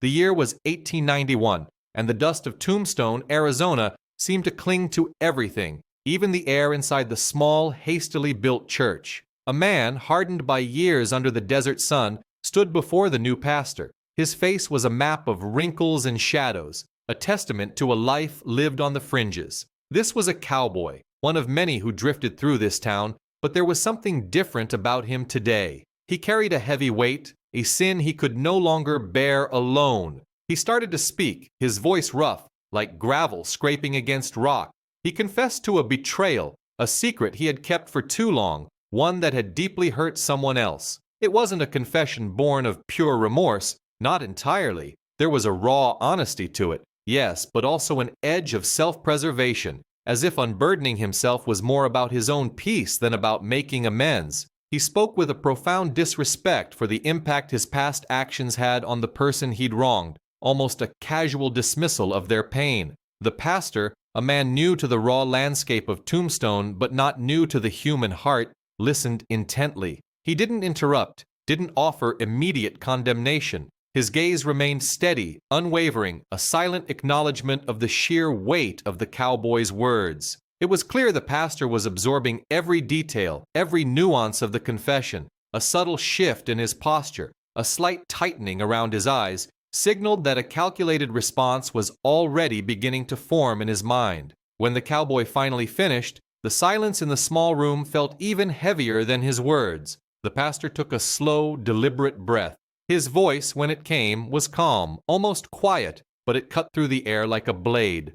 The year was 1891, and the dust of Tombstone, Arizona, seemed to cling to everything, even the air inside the small, hastily built church. A man, hardened by years under the desert sun, stood before the new pastor. His face was a map of wrinkles and shadows, a testament to a life lived on the fringes. This was a cowboy, one of many who drifted through this town, but there was something different about him today. He carried a heavy weight, a sin he could no longer bear alone. He started to speak, his voice rough, like gravel scraping against rock. He confessed to a betrayal, a secret he had kept for too long, one that had deeply hurt someone else. It wasn't a confession born of pure remorse, not entirely. There was a raw honesty to it, yes, but also an edge of self-preservation, as if unburdening himself was more about his own peace than about making amends. He spoke with a profound disrespect for the impact his past actions had on the person he'd wronged, almost a casual dismissal of their pain. The pastor, a man new to the raw landscape of Tombstone but not new to the human heart, listened intently. He didn't interrupt, didn't offer immediate condemnation. His gaze remained steady, unwavering, a silent acknowledgement of the sheer weight of the cowboy's words. It was clear the pastor was absorbing every detail, every nuance of the confession. A subtle shift in his posture, a slight tightening around his eyes, signaled that a calculated response was already beginning to form in his mind. When the cowboy finally finished, the silence in the small room felt even heavier than his words. The pastor took a slow, deliberate breath. His voice, when it came, was calm, almost quiet, but it cut through the air like a blade.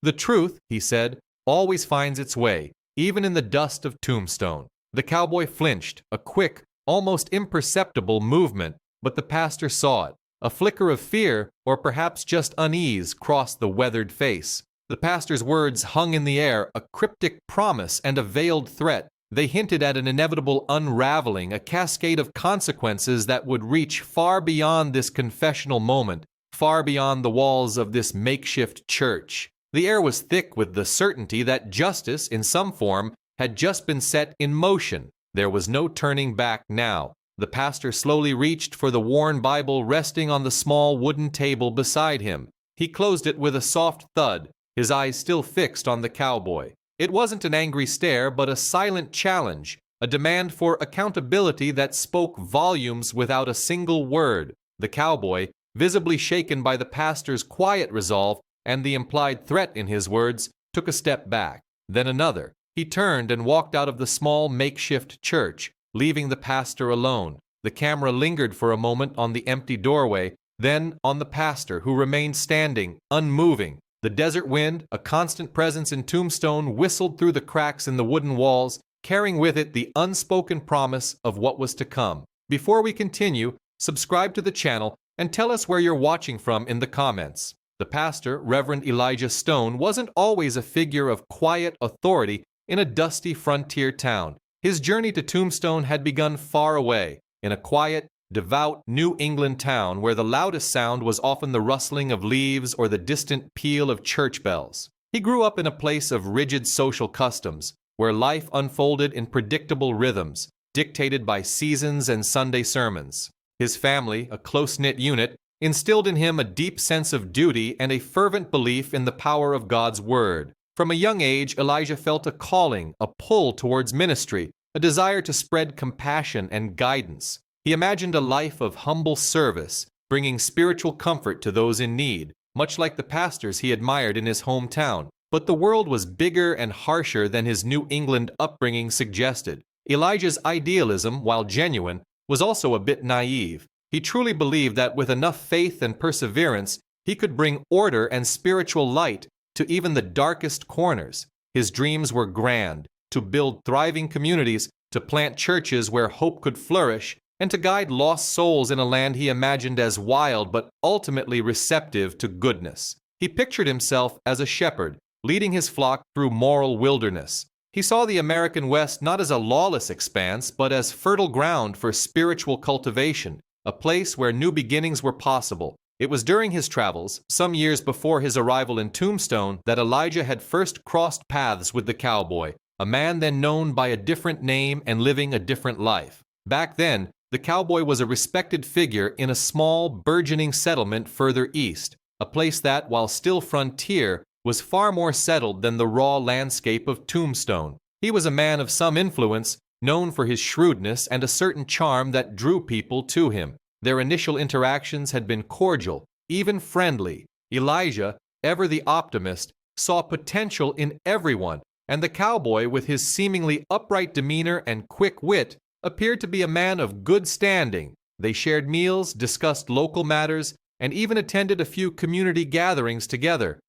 "The truth," he said, "always finds its way, even in the dust of Tombstone." The cowboy flinched, a quick, almost imperceptible movement, but the pastor saw it. A flicker of fear, or perhaps just unease, crossed the weathered face. The pastor's words hung in the air, a cryptic promise and a veiled threat. They hinted at an inevitable unraveling, a cascade of consequences that would reach far beyond this confessional moment, far beyond the walls of this makeshift church. The air was thick with the certainty that justice, in some form, had just been set in motion. There was no turning back now. The pastor slowly reached for the worn Bible resting on the small wooden table beside him. He closed it with a soft thud, his eyes still fixed on the cowboy. It wasn't an angry stare, but a silent challenge, a demand for accountability that spoke volumes without a single word. The cowboy, visibly shaken by the pastor's quiet resolve and the implied threat in his words, took a step back, then another. He turned and walked out of the small makeshift church, leaving the pastor alone. The camera lingered for a moment on the empty doorway, then on the pastor, who remained standing, unmoving. The desert wind, a constant presence in Tombstone, whistled through the cracks in the wooden walls, carrying with it the unspoken promise of what was to come. Before we continue, subscribe to the channel and tell us where you're watching from in the comments. The pastor, Reverend Elijah Stone, wasn't always a figure of quiet authority in a dusty frontier town. His journey to Tombstone had begun far away, in a quiet, devout New England town where the loudest sound was often the rustling of leaves or the distant peal of church bells. He grew up in a place of rigid social customs, where life unfolded in predictable rhythms, dictated by seasons and Sunday sermons. His family, a close-knit unit, instilled in him a deep sense of duty and a fervent belief in the power of God's Word. From a young age, Elijah felt a calling, a pull towards ministry, a desire to spread compassion and guidance. He imagined a life of humble service, bringing spiritual comfort to those in need, much like the pastors he admired in his hometown. But the world was bigger and harsher than his New England upbringing suggested. Elijah's idealism, while genuine, was also a bit naive. He truly believed that with enough faith and perseverance, he could bring order and spiritual light to even the darkest corners. His dreams were grand: to build thriving communities, to plant churches where hope could flourish, and to guide lost souls in a land he imagined as wild but ultimately receptive to goodness. He pictured himself as a shepherd, leading his flock through moral wilderness. He saw the American West not as a lawless expanse, but as fertile ground for spiritual cultivation, a place where new beginnings were possible. It was during his travels, some years before his arrival in Tombstone, that Elijah had first crossed paths with the cowboy, a man then known by a different name and living a different life. Back then, the cowboy was a respected figure in a small, burgeoning settlement further east, a place that, while still frontier, was far more settled than the raw landscape of Tombstone. He was a man of some influence, known for his shrewdness and a certain charm that drew people to him. Their initial interactions had been cordial, even friendly. Elijah, ever the optimist, saw potential in everyone, and the cowboy, with his seemingly upright demeanor and quick wit, appeared to be a man of good standing. They shared meals, discussed local matters, and even attended a few community gatherings together.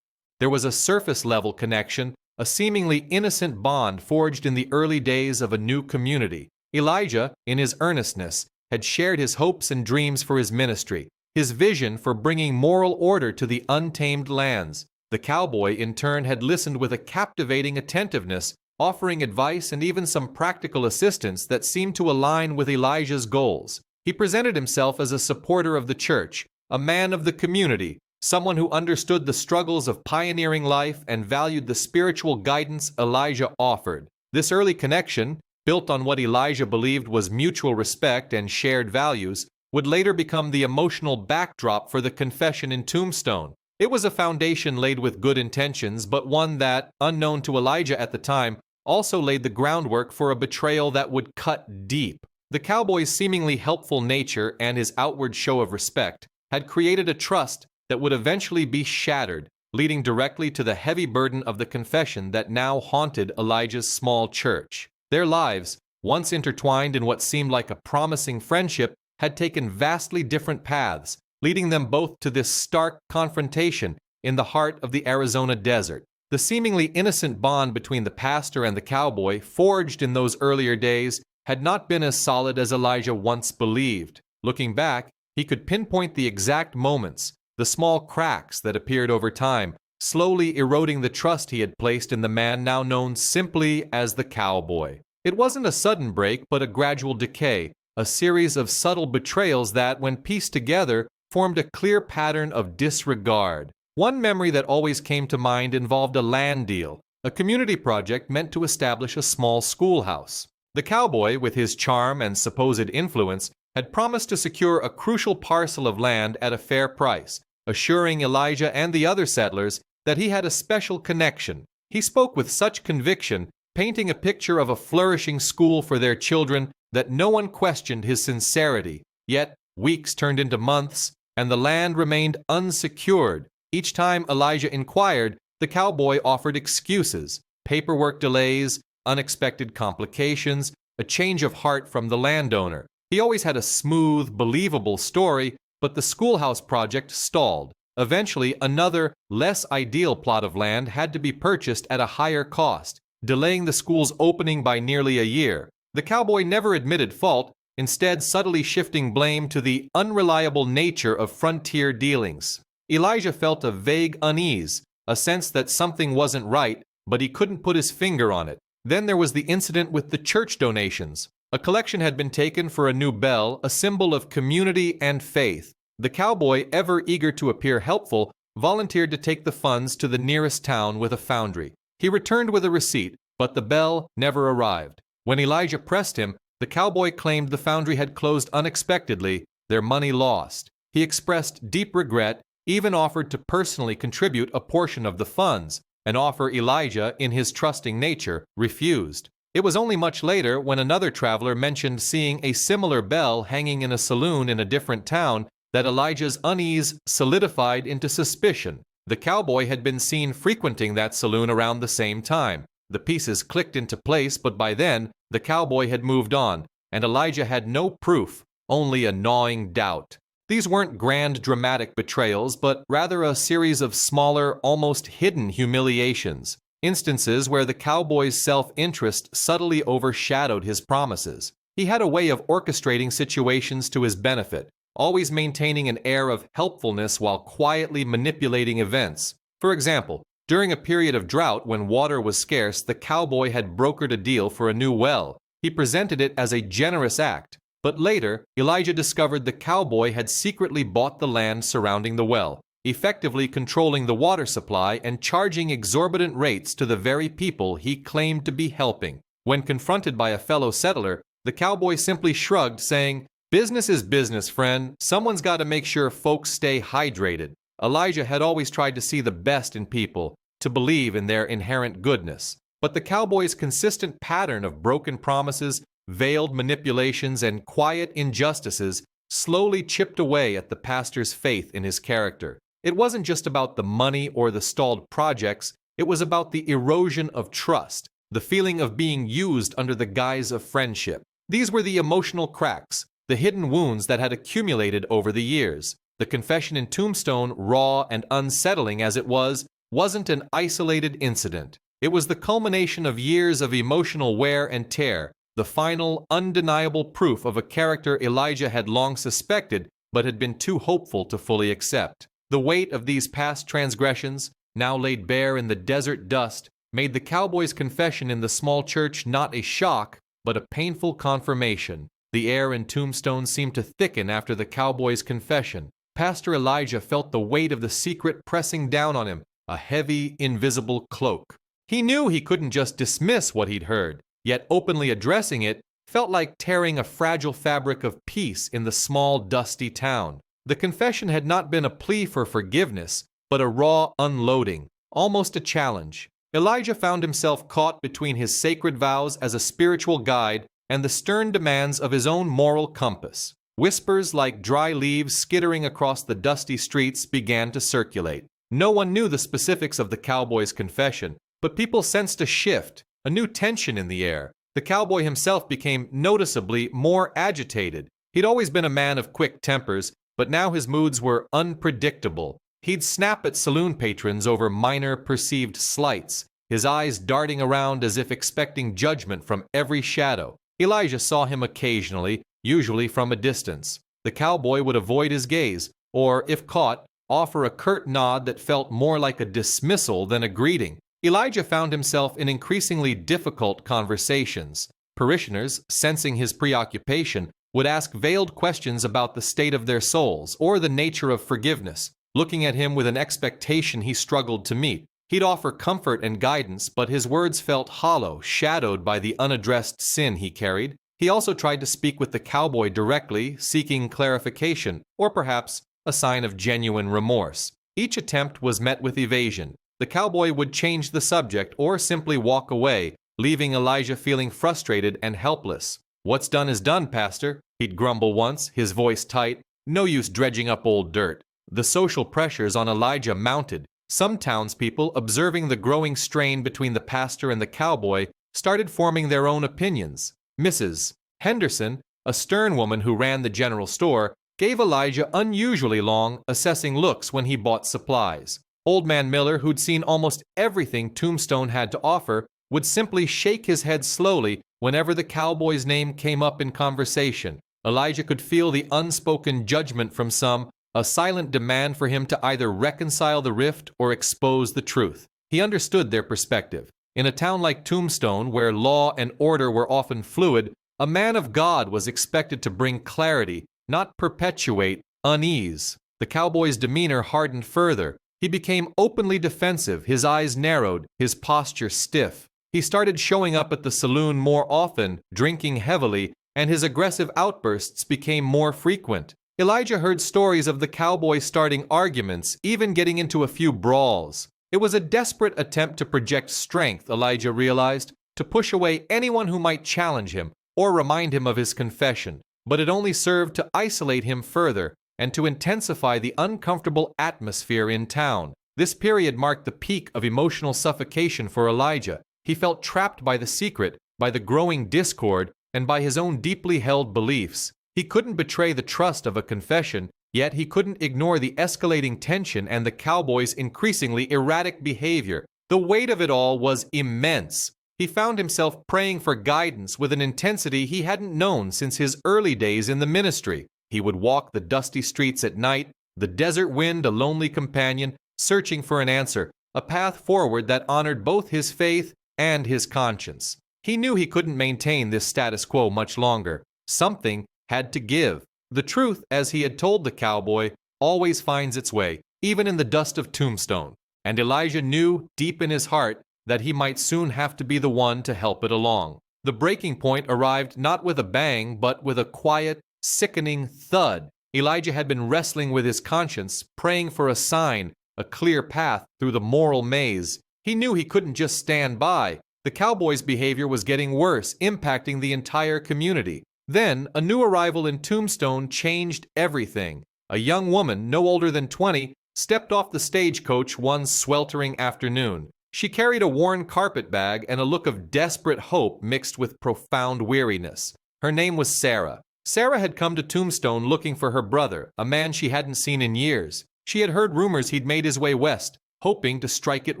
There was a surface-level connection, a seemingly innocent bond forged in the early days of a new community. Elijah, in his earnestness, had shared his hopes and dreams for his ministry, his vision for bringing moral order to the untamed lands. The cowboy, in turn, had listened with a captivating attentiveness, offering advice and even some practical assistance that seemed to align with Elijah's goals. He presented himself as a supporter of the church, a man of the community, someone who understood the struggles of pioneering life and valued the spiritual guidance Elijah offered. This early connection, built on what Elijah believed was mutual respect and shared values, would later become the emotional backdrop for the confession in Tombstone. It was a foundation laid with good intentions, but one that, unknown to Elijah at the time, also laid the groundwork for a betrayal that would cut deep. The cowboy's seemingly helpful nature and his outward show of respect had created a trust that would eventually be shattered, leading directly to the heavy burden of the confession that now haunted Elijah's small church. Their lives, once intertwined in what seemed like a promising friendship, had taken vastly different paths, leading them both to this stark confrontation in the heart of the Arizona desert. The seemingly innocent bond between the pastor and the cowboy, forged in those earlier days, had not been as solid as Elijah once believed. Looking back, he could pinpoint the exact moments, the small cracks that appeared over time, slowly eroding the trust he had placed in the man now known simply as the cowboy. It wasn't a sudden break, but a gradual decay, a series of subtle betrayals that, when pieced together, formed a clear pattern of disregard. One memory that always came to mind involved a land deal, a community project meant to establish a small schoolhouse. The cowboy, with his charm and supposed influence, had promised to secure a crucial parcel of land at a fair price, assuring Elijah and the other settlers that he had a special connection. He spoke with such conviction, painting a picture of a flourishing school for their children, that no one questioned his sincerity. Yet, weeks turned into months, and the land remained unsecured. Each time Elijah inquired, the cowboy offered excuses: paperwork delays, unexpected complications, a change of heart from the landowner. He always had a smooth, believable story, but the schoolhouse project stalled. Eventually, another, less ideal plot of land had to be purchased at a higher cost, delaying the school's opening by nearly a year. The cowboy never admitted fault, instead subtly shifting blame to the unreliable nature of frontier dealings. Elijah felt a vague unease, a sense that something wasn't right, but he couldn't put his finger on it. Then there was the incident with the church donations. A collection had been taken for a new bell, a symbol of community and faith. The cowboy, ever eager to appear helpful, volunteered to take the funds to the nearest town with a foundry. He returned with a receipt, but the bell never arrived. When Elijah pressed him, the cowboy claimed the foundry had closed unexpectedly, their money lost. He expressed deep regret, even offered to personally contribute a portion of the funds, an offer Elijah, in his trusting nature, refused. It was only much later, when another traveler mentioned seeing a similar bell hanging in a saloon in a different town, that Elijah's unease solidified into suspicion. The cowboy had been seen frequenting that saloon around the same time. The pieces clicked into place, but by then, the cowboy had moved on, and Elijah had no proof, only a gnawing doubt. These weren't grand dramatic betrayals, but rather a series of smaller, almost hidden humiliations, instances where the cowboy's self-interest subtly overshadowed his promises. He had a way of orchestrating situations to his benefit, always maintaining an air of helpfulness while quietly manipulating events. For example, during a period of drought when water was scarce, the cowboy had brokered a deal for a new well. He presented it as a generous act, but later, Elijah discovered the cowboy had secretly bought the land surrounding the well, effectively controlling the water supply and charging exorbitant rates to the very people he claimed to be helping. When confronted by a fellow settler, The cowboy simply shrugged, saying, "Business is business, friend. Someone's got to make sure folks stay hydrated." Elijah had always tried to see the best in people, to believe in their inherent goodness. But the cowboy's consistent pattern of broken promises, veiled manipulations, and quiet injustices slowly chipped away at the pastor's faith in his character. It wasn't just about the money or the stalled projects, it was about the erosion of trust, the feeling of being used under the guise of friendship. These were the emotional cracks, the hidden wounds that had accumulated over the years. The confession in Tombstone, raw and unsettling as it was, wasn't an isolated incident. It was the culmination of years of emotional wear and tear, the final, undeniable proof of a character Elijah had long suspected but had been too hopeful to fully accept. The weight of these past transgressions, now laid bare in the desert dust, made the cowboy's confession in the small church not a shock, but a painful confirmation. The air in Tombstone seemed to thicken after the cowboy's confession. Pastor Elijah felt the weight of the secret pressing down on him, a heavy, invisible cloak. He knew he couldn't just dismiss what he'd heard, yet openly addressing it felt like tearing a fragile fabric of peace in the small, dusty town. The confession had not been a plea for forgiveness, but a raw unloading, almost a challenge. Elijah found himself caught between his sacred vows as a spiritual guide and the stern demands of his own moral compass. Whispers like dry leaves skittering across the dusty streets began to circulate. No one knew the specifics of the cowboy's confession, but people sensed a shift, a new tension in the air. The cowboy himself became noticeably more agitated. He'd always been a man of quick tempers, but now his moods were unpredictable. He'd snap at saloon patrons over minor perceived slights, his eyes darting around as if expecting judgment from every shadow. Elijah saw him occasionally, usually from a distance. The cowboy would avoid his gaze, or, if caught, offer a curt nod that felt more like a dismissal than a greeting. Elijah found himself in increasingly difficult conversations. Parishioners, sensing his preoccupation, would ask veiled questions about the state of their souls or the nature of forgiveness, looking at him with an expectation he struggled to meet. He'd offer comfort and guidance, but his words felt hollow, shadowed by the unaddressed sin he carried. He also tried to speak with the cowboy directly, seeking clarification, or perhaps a sign of genuine remorse. Each attempt was met with evasion. The cowboy would change the subject or simply walk away, leaving Elijah feeling frustrated and helpless. "What's done is done, Pastor," he'd grumble once, his voice tight. "No use dredging up old dirt." The social pressures on Elijah mounted. Some townspeople, observing the growing strain between the pastor and the cowboy, started forming their own opinions. Mrs. Henderson, a stern woman who ran the general store, gave Elijah unusually long, assessing looks when he bought supplies. Old Man Miller, who'd seen almost everything Tombstone had to offer, would simply shake his head slowly whenever the cowboy's name came up in conversation. Elijah could feel the unspoken judgment from some, a silent demand for him to either reconcile the rift or expose the truth. He understood their perspective. In a town like Tombstone, where law and order were often fluid, a man of God was expected to bring clarity, not perpetuate unease. The cowboy's demeanor hardened further. He became openly defensive, his eyes narrowed, his posture stiff. He started showing up at the saloon more often, drinking heavily, and his aggressive outbursts became more frequent. Elijah heard stories of the cowboy starting arguments, even getting into a few brawls. It was a desperate attempt to project strength, Elijah realized, to push away anyone who might challenge him or remind him of his confession. But it only served to isolate him further and to intensify the uncomfortable atmosphere in town. This period marked the peak of emotional suffocation for Elijah. He felt trapped by the secret, by the growing discord, and by his own deeply held beliefs. He couldn't betray the trust of a confession, yet he couldn't ignore the escalating tension and the cowboy's increasingly erratic behavior. The weight of it all was immense. He found himself praying for guidance with an intensity he hadn't known since his early days in the ministry. He would walk the dusty streets at night, the desert wind a lonely companion, searching for an answer, a path forward that honored both his faith and his conscience. He knew he couldn't maintain this status quo much longer. Something had to give. The truth, as he had told the cowboy, always finds its way, even in the dust of Tombstone. And Elijah knew, deep in his heart, that he might soon have to be the one to help it along. The breaking point arrived not with a bang, but with a quiet, sickening thud. Elijah had been wrestling with his conscience, praying for a sign, a clear path through the moral maze. He knew he couldn't just stand by. The cowboy's behavior was getting worse, impacting the entire community. Then, a new arrival in Tombstone changed everything. A young woman, no older than 20, stepped off the stagecoach one sweltering afternoon. She carried a worn carpet bag and a look of desperate hope mixed with profound weariness. Her name was Sarah. Sarah had come to Tombstone looking for her brother, a man she hadn't seen in years. She had heard rumors he'd made his way west, hoping to strike it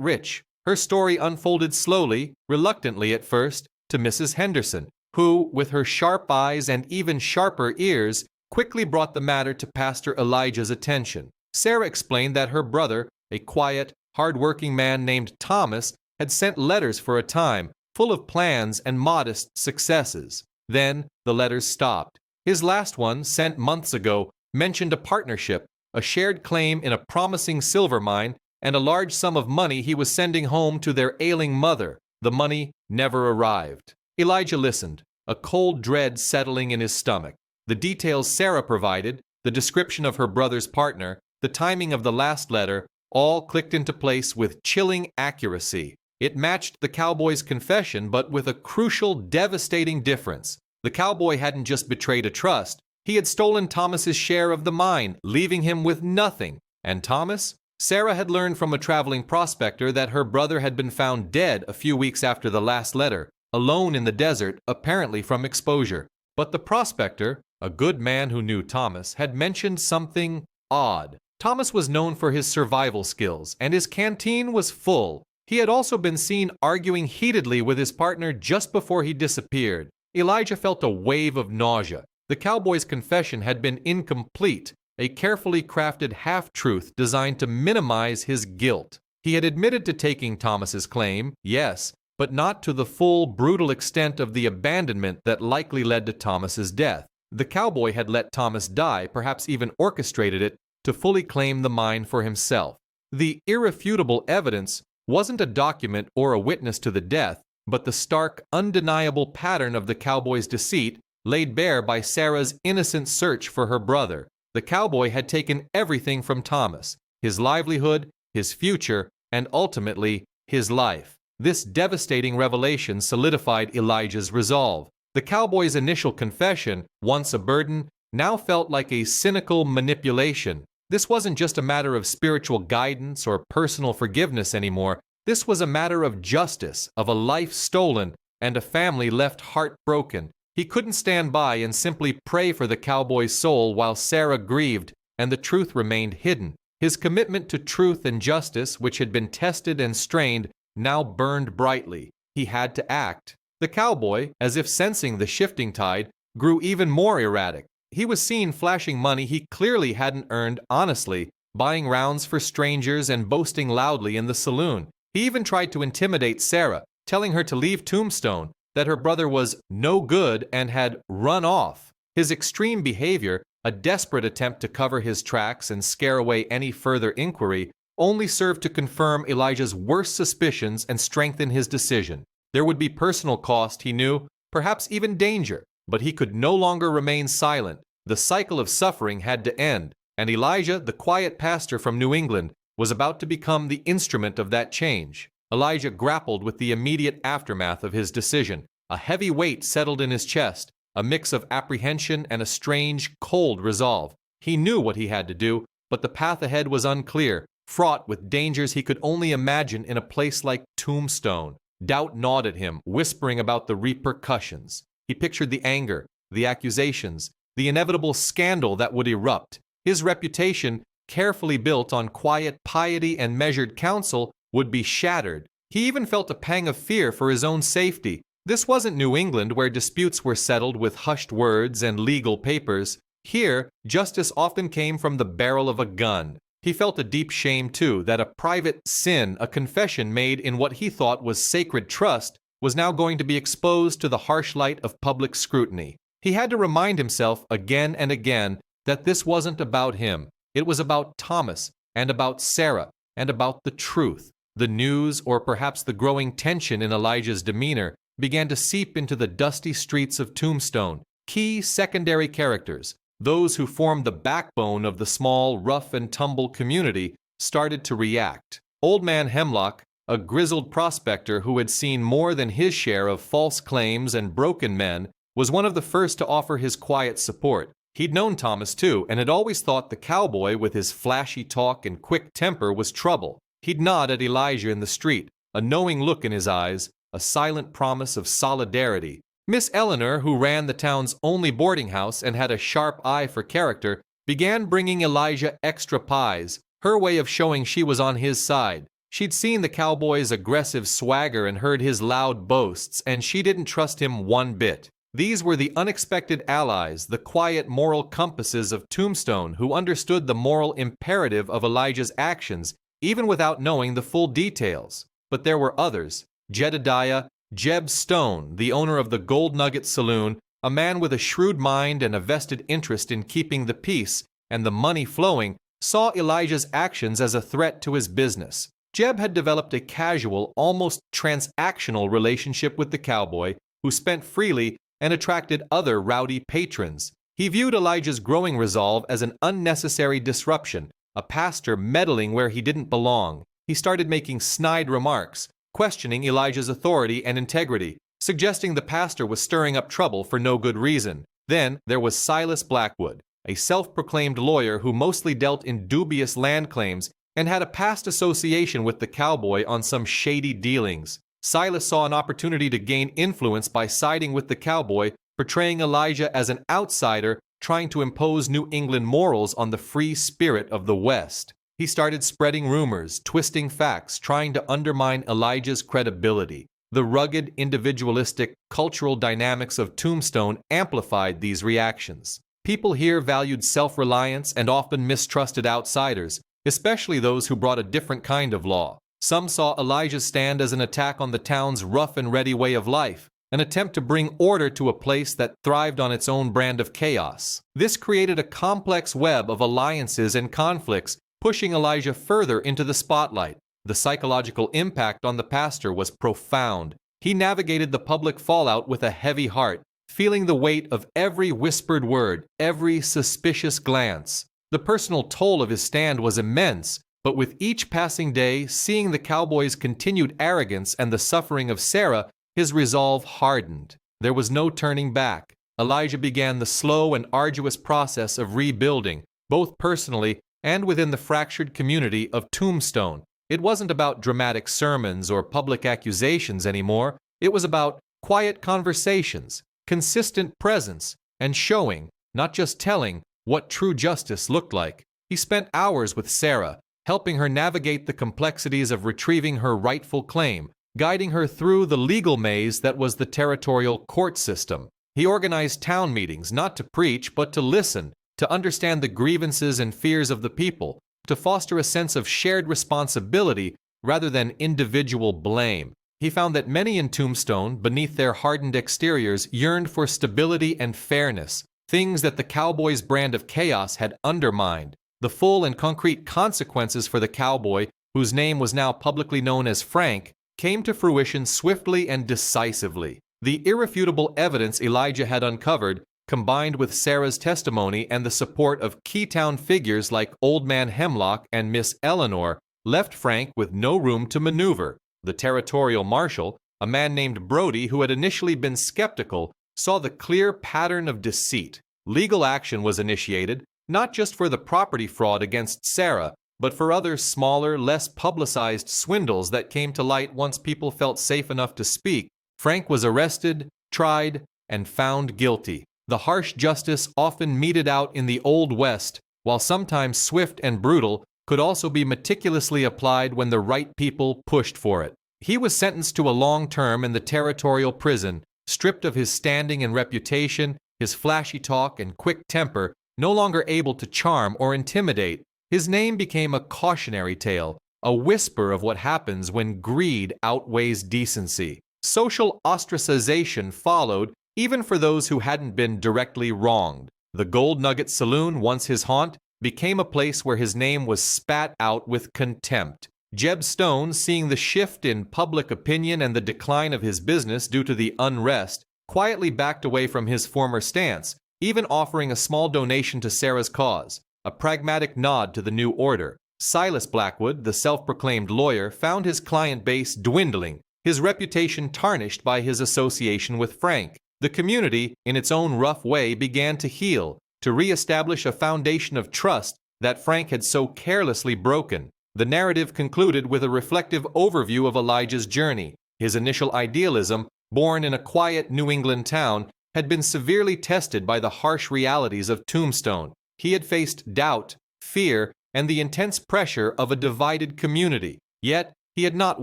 rich. Her story unfolded slowly, reluctantly at first, to Mrs. Henderson, who, with her sharp eyes and even sharper ears, quickly brought the matter to Pastor Elijah's attention. Sarah explained that her brother, a quiet, hard-working man named Thomas, had sent letters for a time, full of plans and modest successes. Then the letters stopped. His last one, sent months ago, mentioned a partnership, a shared claim in a promising silver mine, and a large sum of money he was sending home to their ailing mother. The money never arrived. Elijah listened, a cold dread settling in his stomach. The details Sarah provided, the description of her brother's partner, the timing of the last letter, all clicked into place with chilling accuracy. It matched the cowboy's confession, but with a crucial, devastating difference. The cowboy hadn't just betrayed a trust, he had stolen Thomas's share of the mine, leaving him with nothing. And Thomas? Sarah had learned from a traveling prospector that her brother had been found dead a few weeks after the last letter, alone in the desert, apparently from exposure. But the prospector, a good man who knew Thomas, had mentioned something odd. Thomas was known for his survival skills, and his canteen was full. He had also been seen arguing heatedly with his partner just before he disappeared. Elijah felt a wave of nausea. The cowboy's confession had been incomplete, a carefully crafted half-truth designed to minimize his guilt. He had admitted to taking Thomas's claim, yes, but not to the full, brutal extent of the abandonment that likely led to Thomas's death. The cowboy had let Thomas die, perhaps even orchestrated it, to fully claim the mine for himself. The irrefutable evidence wasn't a document or a witness to the death, but the stark, undeniable pattern of the cowboy's deceit laid bare by Sarah's innocent search for her brother. The cowboy had taken everything from Thomas, his livelihood, his future, and ultimately, his life. This devastating revelation solidified Elijah's resolve. The cowboy's initial confession, once a burden, now felt like a cynical manipulation. This wasn't just a matter of spiritual guidance or personal forgiveness anymore. This was a matter of justice, of a life stolen, and a family left heartbroken. He couldn't stand by and simply pray for the cowboy's soul while Sarah grieved, and the truth remained hidden. His commitment to truth and justice, which had been tested and strained, now burned brightly. He had to act. The cowboy, as if sensing the shifting tide, grew even more erratic. He was seen flashing money he clearly hadn't earned honestly, buying rounds for strangers and boasting loudly in the saloon. He even tried to intimidate Sarah, telling her to leave Tombstone, that her brother was no good and had run off. His extreme behavior, a desperate attempt to cover his tracks and scare away any further inquiry, only served to confirm Elijah's worst suspicions and strengthen his decision. There would be personal cost, he knew, perhaps even danger, but he could no longer remain silent. The cycle of suffering had to end, and Elijah, the quiet pastor from New England, was about to become the instrument of that change. Elijah grappled with the immediate aftermath of his decision. A heavy weight settled in his chest, a mix of apprehension and a strange, cold resolve. He knew what he had to do, but the path ahead was unclear, fraught with dangers he could only imagine in a place like Tombstone. Doubt gnawed at him, whispering about the repercussions. He pictured the anger, the accusations, the inevitable scandal that would erupt. His reputation, carefully built on quiet piety and measured counsel, would be shattered. He even felt a pang of fear for his own safety. This wasn't New England, where disputes were settled with hushed words and legal papers. Here, justice often came from the barrel of a gun. He felt a deep shame, too, that a private sin, a confession made in what he thought was sacred trust, was now going to be exposed to the harsh light of public scrutiny. He had to remind himself again and again that this wasn't about him. It was about Thomas, and about Sarah, and about the truth. The news, or perhaps the growing tension in Elijah's demeanor, began to seep into the dusty streets of Tombstone. Key secondary characters, those who formed the backbone of the small, rough-and-tumble community, started to react. Old Man Hemlock, a grizzled prospector who had seen more than his share of false claims and broken men, was one of the first to offer his quiet support. He'd known Thomas too, and had always thought the cowboy with his flashy talk and quick temper was trouble. He'd nod at Elijah in the street, a knowing look in his eyes, a silent promise of solidarity. Miss Eleanor, who ran the town's only boarding house and had a sharp eye for character, began bringing Elijah extra pies, her way of showing she was on his side. She'd seen the cowboy's aggressive swagger and heard his loud boasts, and she didn't trust him one bit. These were the unexpected allies, the quiet moral compasses of Tombstone, who understood the moral imperative of Elijah's actions, even without knowing the full details. But there were others. Jedediah Jeb Stone, the owner of the Gold Nugget Saloon, a man with a shrewd mind and a vested interest in keeping the peace and the money flowing, saw Elijah's actions as a threat to his business. Jeb had developed a casual, almost transactional relationship with the cowboy, who spent freely and attracted other rowdy patrons. He viewed Elijah's growing resolve as an unnecessary disruption, a pastor meddling where he didn't belong. He started making snide remarks, questioning Elijah's authority and integrity, suggesting the pastor was stirring up trouble for no good reason. Then there was Silas Blackwood, a self-proclaimed lawyer who mostly dealt in dubious land claims and had a past association with the cowboy on some shady dealings. Silas saw an opportunity to gain influence by siding with the cowboy, portraying Elijah as an outsider trying to impose New England morals on the free spirit of the West. He started spreading rumors, twisting facts, trying to undermine Elijah's credibility. The rugged, individualistic, cultural dynamics of Tombstone amplified these reactions. People here valued self-reliance and often mistrusted outsiders, especially those who brought a different kind of law. Some saw Elijah's stand as an attack on the town's rough and ready way of life, an attempt to bring order to a place that thrived on its own brand of chaos. This created a complex web of alliances and conflicts, pushing Elijah further into the spotlight. The psychological impact on the pastor was profound. He navigated the public fallout with a heavy heart, feeling the weight of every whispered word, every suspicious glance. The personal toll of his stand was immense, but with each passing day, seeing the cowboy's continued arrogance and the suffering of Sarah, his resolve hardened. There was no turning back. Elijah began the slow and arduous process of rebuilding, both personally and within the fractured community of Tombstone. It wasn't about dramatic sermons or public accusations anymore. It was about quiet conversations, consistent presence, and showing, not just telling, what true justice looked like. He spent hours with Sarah, helping her navigate the complexities of retrieving her rightful claim, guiding her through the legal maze that was the territorial court system. He organized town meetings, not to preach, but to listen, to understand the grievances and fears of the people, to foster a sense of shared responsibility rather than individual blame. He found that many in Tombstone, beneath their hardened exteriors, yearned for stability and fairness, things that the cowboy's brand of chaos had undermined. The full and concrete consequences for the cowboy, whose name was now publicly known as Frank, came to fruition swiftly and decisively. The irrefutable evidence Elijah had uncovered, combined with Sarah's testimony and the support of key town figures like Old Man Hemlock and Miss Eleanor, left Frank with no room to maneuver. The territorial marshal, a man named Brody who had initially been skeptical, saw the clear pattern of deceit. Legal action was initiated, not just for the property fraud against Sarah, but for other smaller, less publicized swindles that came to light once people felt safe enough to speak. Frank was arrested, tried, and found guilty. The harsh justice often meted out in the Old West, while sometimes swift and brutal, could also be meticulously applied when the right people pushed for it. He was sentenced to a long term in the territorial prison, stripped of his standing and reputation, his flashy talk and quick temper, no longer able to charm or intimidate. His name became a cautionary tale, a whisper of what happens when greed outweighs decency. Social ostracization followed, even for those who hadn't been directly wronged. The Gold Nugget Saloon, once his haunt, became a place where his name was spat out with contempt. Jeb Stone, seeing the shift in public opinion and the decline of his business due to the unrest, quietly backed away from his former stance, even offering a small donation to Sarah's cause, a pragmatic nod to the new order. Silas Blackwood, the self-proclaimed lawyer, found his client base dwindling, his reputation tarnished by his association with Frank. The community, in its own rough way, began to heal, to re-establish a foundation of trust that Frank had so carelessly broken. The narrative concluded with a reflective overview of Elijah's journey. His initial idealism, born in a quiet New England town, had been severely tested by the harsh realities of Tombstone. He had faced doubt, fear, and the intense pressure of a divided community. Yet, he had not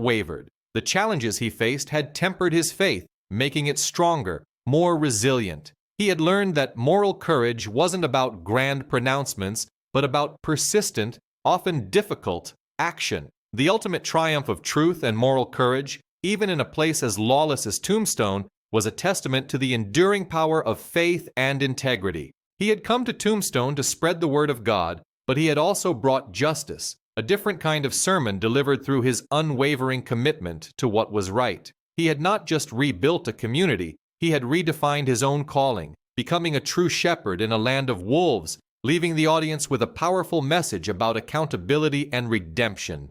wavered. The challenges he faced had tempered his faith, making it stronger, more resilient. He had learned that moral courage wasn't about grand pronouncements, but about persistent, often difficult, action. The ultimate triumph of truth and moral courage, even in a place as lawless as Tombstone, was a testament to the enduring power of faith and integrity. He had come to Tombstone to spread the word of God, but he had also brought justice, a different kind of sermon delivered through his unwavering commitment to what was right. He had not just rebuilt a community, he had redefined his own calling, becoming a true shepherd in a land of wolves, leaving the audience with a powerful message about accountability and redemption.